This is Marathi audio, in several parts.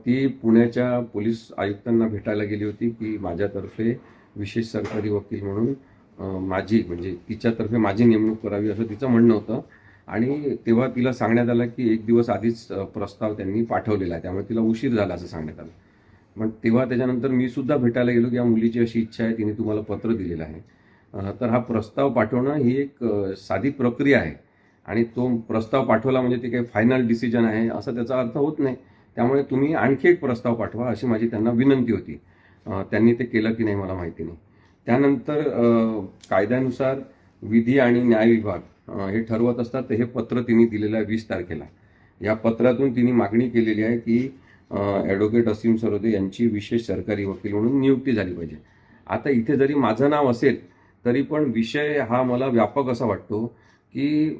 ती पुण्याच्या पोलीस आयुक्तांना भेटायला गेली होती की माझ्यातर्फे विशेष सरकारी वकील म्हणून माझी म्हणजे तिच्यातर्फे माझी नेमणूक करावी असं तिचं म्हणणं होतं. आणि तेव्हा तिला सांगण्यात आलं की एक दिवस आधीच प्रस्ताव त्यांनी पाठवलेला आहे, त्यामुळे तिला उशीर झाला असं सांगण्यात आलं. मग तेव्हा त्याच्यानंतर मी सुद्धा भेटायला गेलो की या मुलीची अशी इच्छा आहे, तिने तुम्हाला पत्र दिलेलं आहे. तर हा प्रस्ताव पाठवणं ही एक साधी प्रक्रिया आहे आणि तो प्रस्ताव पाठवला म्हणजे ते काही फायनल डिसिजन आहे असं त्याचा अर्थ होत नाही. त्यामुळे तुम्ही आणखी एक प्रस्ताव पाठवा अशी माझी त्यांना विनंती होती. त्यांनी ते केलं की नाही मला माहिती नाही. त्यानंतर कायद्यानुसार विधी आणि न्याय विभाग हे ठरवत असतात, तर हे पत्र तिने दिलेलं आहे 20 तारखेला. या पत्रातून तिने मागणी केलेली आहे की ॲडव्होकेट असीम सरोदे यांची विशेष सरकारी वकील म्हणून नियुक्ती झाली पाहिजे. आता इथे जरी माझं नाव असेल तरी पण विषय हा मला व्यापक असा वाटतो की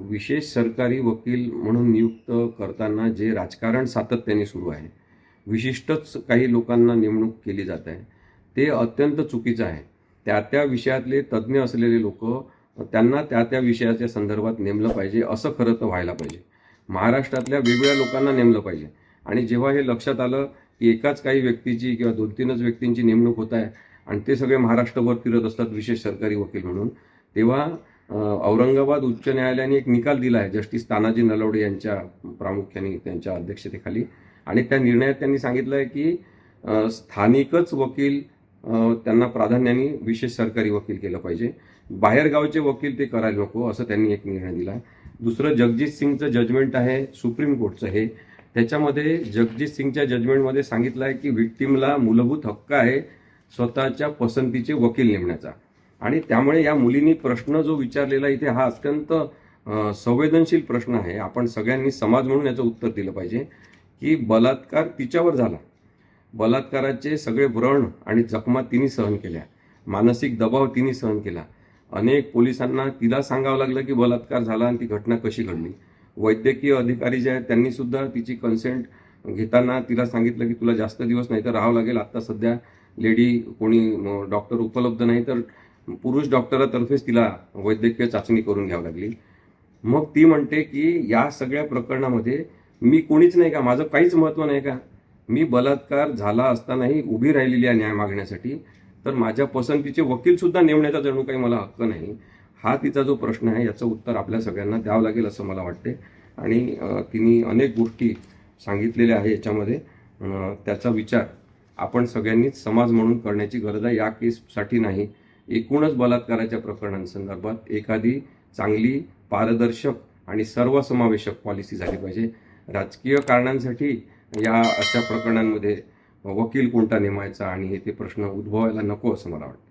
विशेष सरकारी वकील म्हणून नियुक्त करताना जे राजकारण सातत्याने सुरू आहे, विशिष्टच काही लोकांना नेमणूक केली जात आहे, ते अत्यंत चुकीचं आहे. त्या त्या विषयातले तज्ज्ञ असलेले लोक त्यांना त्या त्या विषयाच्या संदर्भात नेमलं पाहिजे, असं खरं तर व्हायला पाहिजे. महाराष्ट्रातल्या वेगवेगळ्या लोकांना नेमलं पाहिजे. आणि जेव्हा हे लक्षात आलं की एकाच काही व्यक्तीची किंवा 2-3च व्यक्तींची नेमणूक होत आहे आणि ते सगळे महाराष्ट्रभर फिरत असतात विशेष सरकारी वकील म्हणून, तेव्हा औरंगाबाद उच्च न्यायालयाने एक निकाल दिला आहे जस्टिस तानाजी नलवडे यांच्या प्रामुख्याने त्यांच्या अध्यक्षतेखाली. आणि त्या निर्णयात त्यांनी सांगितलं आहे की स्थानिकच वकील त्यांना प्राधान्याने विशेष सरकारी वकील केलं पाहिजे, बाहेरगावचे वकील ते करायला नको, असं त्यांनी एक निर्णय दिला. दुसरं जगजित सिंगचं जजमेंट आहे सुप्रीम कोर्टचं. हे त्याच्यामध्ये जगजित सिंगच्या जजमेंटमध्ये सांगितलं आहे की व्हिक्टीमला मूलभूत हक्क आहे स्वतःच्या पसंतीचे वकील नेमण्याचा. आणि त्यामुळे या मुलींनी प्रश्न जो विचारलेला इथे हा अत्यंत संवेदनशील प्रश्न आहे. आपण सगळ्यांनी समाज म्हणून याचं उत्तर दिलं पाहिजे की बलात्कार तिच्यावर झाला, बलात्काराचे सगळे व्रण आणि जखमा तिने सहन केल्या, मानसिक दबाव तिने सहन केला. अनेक पोलिसांना तिला सांगावं लागलं की बलात्कार झाला आणि ती घटना कशी घडली. वैद्यकीय अधिकारी जे आहेत त्यांनी सुद्धा तिची कन्सेंट घेताना तिला सांगितलं की तुला जास्त दिवस नाही तर राहावं लागेल. आत्ता सध्या लेडी कोणी डॉक्टर उपलब्ध नाही, तर पुरुष डॉक्टरातर्फेच तिला वैद्यकीय चाचणी करून घ्यावी लागली. मग ती म्हणते की या सगळ्या प्रकरणामध्ये मी कोणीच नाही का, माझं काहीच महत्त्व नाही का, मी बलात्कार झाला असतानाही उभी राहिलेली आहे न्याय मागण्यासाठी, तर माझ्या पसंतीचे वकील सुद्धा नेमण्याचा जणू काही मला हक्क नाही. हा तिचा जो प्रश्न आहे याचं उत्तर आपल्या सगळ्यांना द्यावं लागेल असं मला वाटते. आणि तिने अनेक गोष्टी सांगितलेल्या आहे याच्यामध्ये. त्याचा विचार आपण सगळ्यांनीच समाज म्हणून करण्याची गरज आहे. या केससाठी नाही, एकूणच बलात्काराच्या प्रकरणांसंदर्भात एखादी चांगली पारदर्शक आणि सर्वसमावेशक पॉलिसी झाली पाहिजे. राजकीय कारणांसाठी या अशा प्रकरणांमध्ये वकील कोणता नेमायचा आणि हे ते प्रश्न उद्भवायला नको असं मला वाटतं.